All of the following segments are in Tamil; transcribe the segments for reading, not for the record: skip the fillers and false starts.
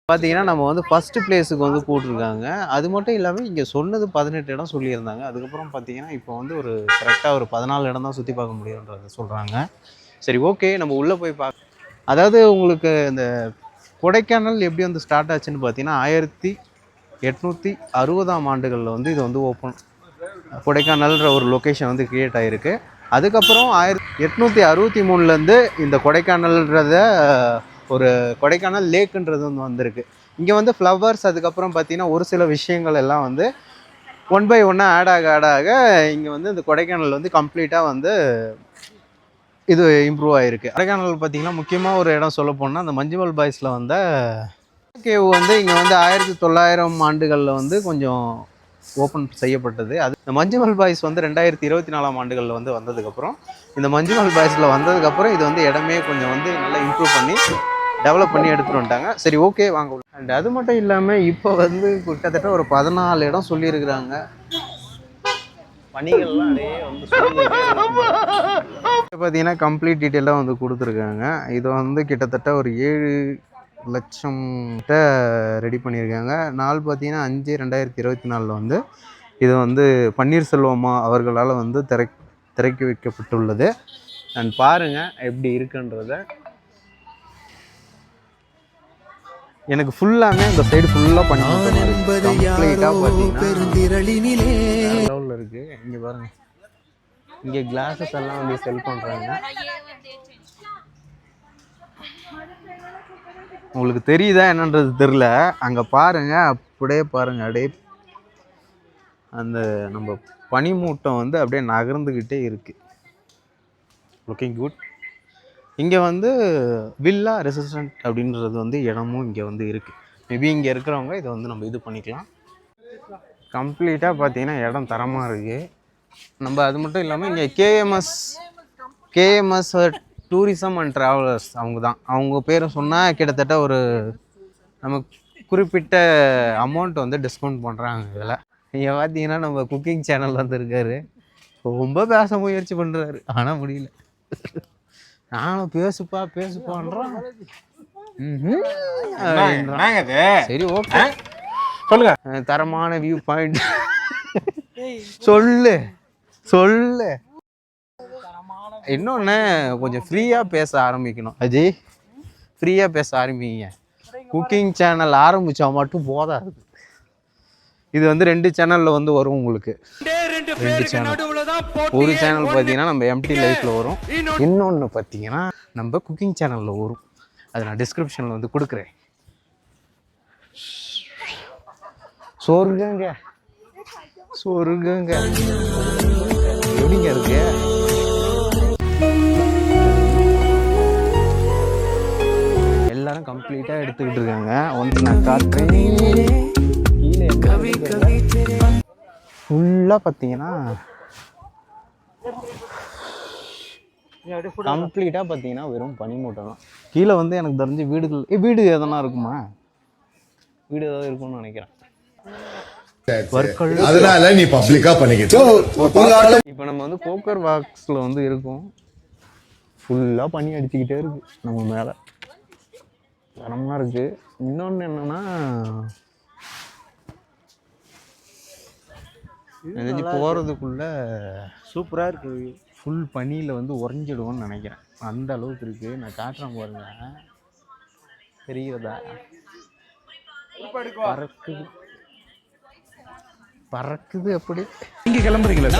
பார்த்தீங்கன்னா நம்ம வந்து ஃபஸ்ட்டு பிளேஸுக்கு வந்து போட்டிருக்காங்க. அது மட்டும் இல்லாமல் இங்கே சொன்னது 18 இடம் சொல்லியிருந்தாங்க. அதுக்கப்புறம் பார்த்தீங்கன்னா இப்போ வந்து ஒரு கரெக்டாக ஒரு 14 இடம் தான் சுற்றி பார்க்க முடியுன்றத சொல்கிறாங்க. சரி, ஓகே, நம்ம உள்ளே போய் அதாவது உங்களுக்கு இந்த கொடைக்கானல் எப்படி வந்து ஸ்டார்ட் ஆச்சுன்னு பார்த்தீங்கன்னா 1860ஆம் ஆண்டுகளில் வந்து இது வந்து கொடைக்கானல்ன்ற ஒரு லொக்கேஷன் வந்து கிரியேட் ஆகிருக்கு. அதுக்கப்புறம் 1863 இந்த கொடைக்கானல்ன்றத ஒரு கொடைக்கானல் லேக்குன்றது வந்து வந்திருக்கு. இங்கே வந்து ஃப்ளவர்ஸ், அதுக்கப்புறம் பார்த்தீங்கன்னா ஒரு சில விஷயங்கள் எல்லாம் வந்து 1 by 1 ஆட் ஆக இங்கே வந்து இந்த கொடைக்கானல் வந்து கம்ப்ளீட்டாக வந்து இது இம்ப்ரூவ் ஆகிருக்கு. கொடைக்கானல் பார்த்தீங்கன்னா முக்கியமாக ஒரு இடம் சொல்ல போனால் அந்த மஞ்சுமல் பாய்ஸில் வந்த கேவ் வந்து இங்கே வந்து 1900 ஆண்டுகளில் வந்து கொஞ்சம் ஓப்பன் செய்யப்பட்டது. அது இந்த மஞ்சுமல் பாய்ஸ் வந்து 2024ஆம் ஆண்டுகளில் வந்து வந்ததுக்கப்புறம், இந்த மஞ்சுமல் பாய்ஸில் வந்ததுக்கப்புறம் இது வந்து இடமே கொஞ்சம் வந்து நல்லா இம்ப்ரூவ் பண்ணி டெவலப் பண்ணி எடுத்துகிட்டு வந்துட்டாங்க. சரி, ஓகே, வாங்க. அண்ட் அது மட்டும் இல்லாமல் இப்போ வந்து கிட்டத்தட்ட ஒரு 14 இடம் சொல்லியிருக்கிறாங்க. பணிகள்லாம் அப்படியே வந்து பார்த்தீங்கன்னா கம்ப்ளீட் டீட்டெயிலாக வந்து கொடுத்துருக்காங்க. இது வந்து கிட்டத்தட்ட ஒரு 7 லட்சம் ரெடி பண்ணியிருக்காங்க. நாள் பார்த்தீங்கன்னா 5/2024 வந்து இது வந்து பன்னீர்செல்வம் அவர்களால் வந்து திறக்கி வைக்கப்பட்டுள்ளது. அண்ட் பாருங்கள் எப்படி இருக்குன்றத. எனக்கு ஃபுல்லாமே இந்த சைடு ஃபுல்லாக பண்ணி லெவலில் இருக்குது. இங்கே பாருங்கள், இங்கே கிளாஸஸ் எல்லாம் வந்து செல் பண்ணுறாங்க. உங்களுக்கு தெரியுதா என்னன்றது தெரில. அங்கே பாருங்கள், அப்படியே பாருங்கள், அப்படியே அந்த நம்ம பனிமூட்டம் வந்து அப்படியே நகர்ந்துக்கிட்டே இருக்குது. Looking good. இங்கே வந்து வில்லா ரெசிடென்ட் அப்படின்றது வந்து இடமும் இங்கே வந்து இருக்குது. மேபி இங்கே இருக்கிறவங்க இதை வந்து நம்ம இது பண்ணிக்கலாம். கம்ப்ளீட்டாக பார்த்தீங்கன்னா இடம் தரமாக இருக்குது. நம்ம அது மட்டும் இல்லாமல் இங்கே கேஎம்எஸ் டூரிசம் அண்ட் ட்ராவலர்ஸ் அவங்க பேரை சொன்னால் கிட்டத்தட்ட ஒரு நமக்கு குறிப்பிட்ட அமௌண்ட் வந்து டிஸ்கவுண்ட் பண்ணுறாங்க. இதில் இங்கே பார்த்தீங்கன்னா நம்ம குக்கிங் சேனல் வந்து இருக்காரு, ரொம்ப பேச முயற்சி பண்ணுறாரு, ஆனால் முடியல. நானும் பேசுப்பான்றோம். சரி, ஓகே, சொல்லுங்க. தரமான வியூ பாயிண்ட் சொல்லு. இன்னொன்று கொஞ்சம் ஃப்ரீயாக பேச ஆரம்பிக்கணும். அஜய், ஃப்ரீயாக பேச ஆரம்பிங்க. குக்கிங் சேனல் ஆரம்பித்தா மட்டும் போதாது. இது வந்து 2 சேனலில் வந்து வரும் உங்களுக்கு. 2 சேனல். ஒரு சேனல் பார்த்தீங்கன்னா நம்ம எம்டி லைஃப்பில் வரும், இன்னொன்று பார்த்தீங்கன்னா நம்ம குக்கிங் சேனலில் வரும். அது நான் டிஸ்கிரிப்ஷனில் வந்து கொடுக்குறேன். சொர்க்கங்க எப்படிங்க இருக்கு? எல்லாரும் கம்ப்ளீட்டாக எடுத்துக்கிட்டு இருக்காங்க. ஒன்று நான் காட்டுறேன். கீழே ஃபுல்லாக பார்த்தீங்கன்னா கம்ப்ளீட்டாக பார்த்தீங்கன்னா வெறும் பனிமூட்டம் தான். கீழே வந்து எனக்கு தெரிஞ்சு வீடு எதனா இருக்குமா? வீடு ஏதாவது இருக்கும்னு நினைக்கிறேன். அதனால நீ பப்ளிக்கா பண்ணிக்கிட்டு இப்போ நம்ம வந்து கோக்கர் பாக்ஸில் வந்து இருக்கோம். ஃபுல்லாக பனி அடிச்சுக்கிட்டே இருக்கு நம்ம மேலே, தரமாக இருக்குது. இன்னொன்று என்னென்னா போகிறதுக்குள்ளே சூப்பராக இருக்குது. ஃபுல் பனியில் வந்து உறைஞ்சிடுவோன்னு நினைக்கிறேன், அந்த அளவுக்கு இருக்குது. நான் காட்டுறேன் பாருங்க, தெரியுறதா? பறக்குது அப்படி. நீங்க கிளம்புறீங்களா?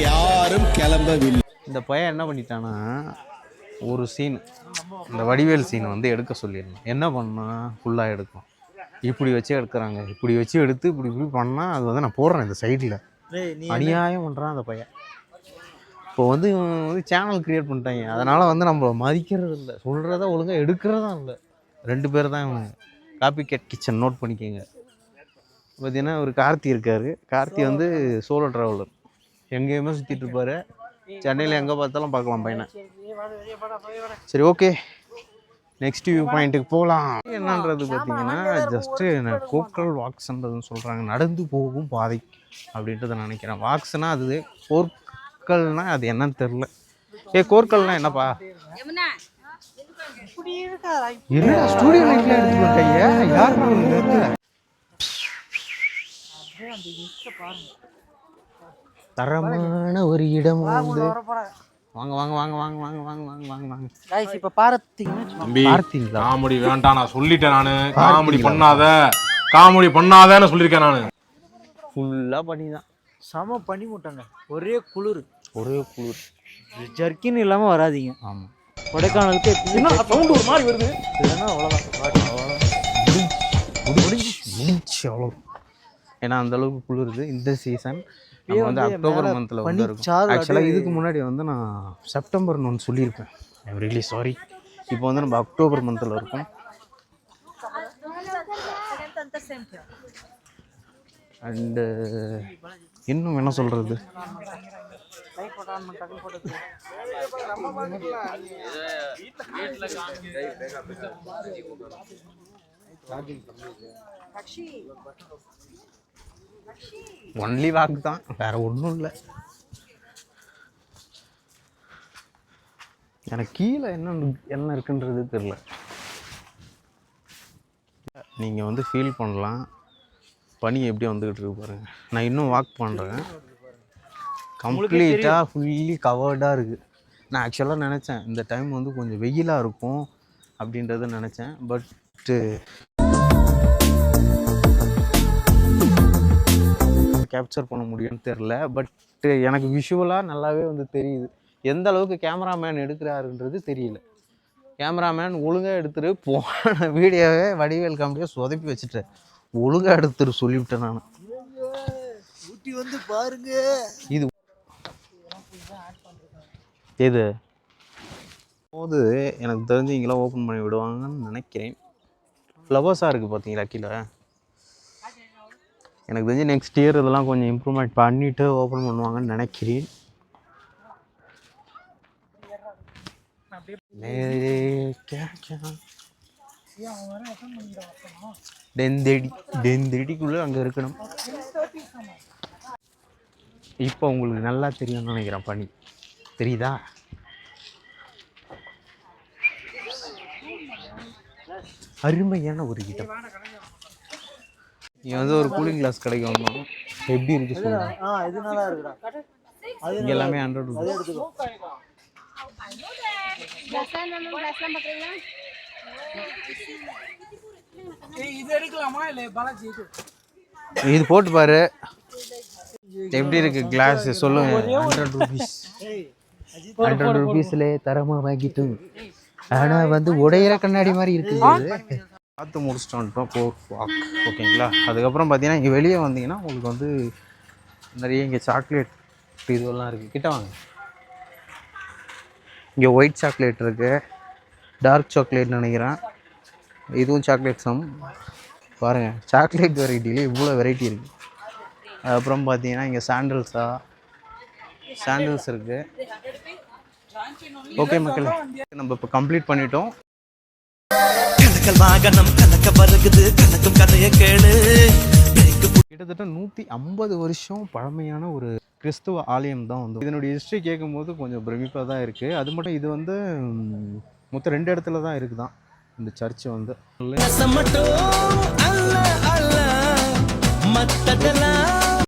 யாரும் கிளம்பவில்லை. இந்த பையன் என்ன பண்ணிட்டானா, ஒரு சீன், இந்த வடிவேல் சீனை வந்து எடுக்க சொல்லிடணும். என்ன பண்ணா ஃபுல்லாக எடுக்கும், இப்படி வச்சு எடுக்கிறாங்க. இப்படி வச்சு எடுத்து இப்படி பண்ணால் அது வந்து நான் போடுறேன் இந்த சைடில். அநியாயம் பண்ணுறான் அந்த பையன். இப்போ வந்து சேனல் க்ரியேட் பண்ணிட்டாங்க, அதனால் வந்து நம்மளை மதிக்கிறது இல்லை, சொல்கிறத ஒழுங்காக எடுக்கிறதும் இல்லை. 2 பேர் தான் இவங்க. காப்பி கேட் கிச்சன் நோட் பண்ணிக்கோங்க. பார்த்தீங்கன்னா ஒரு கார்த்தி இருக்கார். கார்த்தி வந்து சோலோ ட்ராவலர், எங்கேயுமே சுற்றிட்டு இருப்பார். சென்னையில் எங்கே பார்த்தாலும் பார்க்கலாம் பையனை. சரி, ஓகே, நெக்ஸ்ட் வியூ பாயிண்ட்டுக்கு போகலாம். என்னன்றது பார்த்தீங்கன்னா ஜஸ்ட்டு கோக்கல் வாக்ஸ்ன்றதுன்னு சொல்கிறாங்க, நடந்து போகும் பாதை அப்படின்றத நினைக்கிறேன். வாக்ஸ்னால் அது, கோர்க்கல்னால் அது என்னன்னு தெரில. கோர்க்கல்னால் என்னப்பா? என்னடா ஸ்டூடியோ லைட்ல எடுத்துட்டு வந்தீங்க? யாருடா உங்க தரமான ஒரு இடம் வந்து வாங்க வாங்க வாங்க வாங்க வாங்க வாங்க வாங்க வாங்க வாங்க गाइस இப்ப பாரத்தீங்கன்னா தம்பி பார்த்தீங்களா? காமெடி வேண்டாம் நான் சொல்லிட்டேன். நானு காமெடி பண்ணாதன்னு சொல்லியிருக்கேன். நானு ஃபுல்லா பண்ணி தான் சம பண்ணி போட்டாங்க. ஒரே குளிர் ஜர்க்கின் இல்லாம வராதீங்க. ஆமா. கொடைக்கானலுக்கு என்ன சவுண்ட் ஒரு மாதிரி வருது? இல்லைன்னா அவ்வளோதான். முடிச்சு அவ்வளோ. ஏன்னா அந்த அளவுக்கு குளிருது இந்த சீசன். நம்ம வந்து அக்டோபர் மந்த்ல வந்து இருக்கும். ஆக்சுவலாக இதுக்கு முன்னாடி வந்து நான் செப்டம்பர்னு ஒன்று சொல்லியிருப்பேன். I am really sorry. இப்போ வந்து நம்ம அக்டோபர் மந்த்ல இருக்கோம். அண்டு இன்னும் என்ன சொல்றது, ஒன்லி வாக் தான், வேற ஒன்றும் இல்லை. எனக்கு கீழே என்ன இருக்குன்றது தெரியல. நீங்கள் வந்து ஃபீல் பண்ணலாம் பனி எப்படி வந்துக்கிட்டு இருக்கு பாருங்க. நான் இன்னும் வாக் பண்ணுறேன். கம்ப்ளீட்டாக ஃபுல்லி கவர்டாக இருக்குது. நான் ஆக்சுவலாக நினச்சேன் இந்த டைம் வந்து கொஞ்சம் வெயிலாக இருக்கும் அப்படின்றத நினச்சேன். பட்டு கேப்சர் பண்ண முடியும்னு தெரில. பட் எனக்கு விஷுவலாக நல்லாவே வந்து தெரியுது. எந்த அளவுக்கு கேமராமேன் எடுக்கிறாருன்றது தெரியல. கேமராமேன் ஒழுங்காக எடுத்துரு. போன வீடியோவே வடிவேல் காமெடியாக சொதப்பி வச்சுட்டேன். ஒழுங்காக எடுத்துரு சொல்லிவிட்டேன் நான். ஊட்டி வந்து பாருங்க. இது எது போது எனக்கு தெரிஞ்சு இங்கெல்லாம் ஓப்பன் பண்ணி விடுவாங்கன்னு நினைக்கிறேன். ஃப்ளவர்ஸாக இருக்குது பார்த்தீங்களா கீழே. எனக்கு தெரிஞ்சு நெக்ஸ்ட் இயர் இதெல்லாம் கொஞ்சம் இம்ப்ரூவ்மெண்ட் பண்ணிவிட்டு ஓப்பன் பண்ணுவாங்கன்னு நினைக்கிறேன். டெந்தடிக்குள்ளே அங்கே இருக்கணும். இப்போ உங்களுக்கு நல்லா தெரியும்னு நினைக்கிறேன். பனி தெரியுதா? அருமையான ஒரு இடம். இங்கே வந்து ஒரு கூலிங் கிளாஸ் கடைக்கு வந்தோம். எப்படி இருக்கு சொல்லுங்க. இது நல்லா இருக்குடா. இங்கே எல்லாமே 100 ரூபாய். இது போட்டு பாரு எப்படி இருக்கு கிளாஸ் சொல்லுங்க. 100 ரூபீஸ். 100 ரூபீஸ்ல தரமா வாங்கிட்டு. ஆனா வந்து உடையிற கண்ணாடி மாதிரி இருக்குது. பார்த்து முடிச்சுட்டு வந்துட்டோம். ஓகேங்களா. அதுக்கப்புறம் பார்த்தீங்கன்னா இங்கே வெளியே வந்தீங்கன்னா உங்களுக்கு வந்து நிறைய இங்கே சாக்லேட் இதுவெல்லாம் இருக்குது. கிட்ட வாங்க. இங்கே ஒயிட் சாக்லேட் இருக்குது, டார்க் சாக்லேட் நினைக்கிறேன். இதுவும் சாக்லேட் சம் பாருங்கள். சாக்லேட் வெரைட்டிலே இவ்வளோ வெரைட்டி இருக்குது. அதுக்கப்புறம் பார்த்தீங்கன்னா இங்கே சாண்டில்ஸ் இருக்குது. ஓகே மக்கள், நம்ம இப்போ கம்ப்ளீட் பண்ணிட்டோம். கிட்டத்தட்ட 150 வருஷம் பழமையான ஒரு கிறிஸ்துவ ஆலயம் தான் வந்து. இதனுடைய ஹிஸ்ட்ரி கேட்கும்போது கொஞ்சம் பிரமிப்பாக தான் இருக்குது. அது மட்டும் இது வந்து மொத்தம் 2 இடத்துல தான் இருக்குதான் இந்த சர்ச்சு வந்து.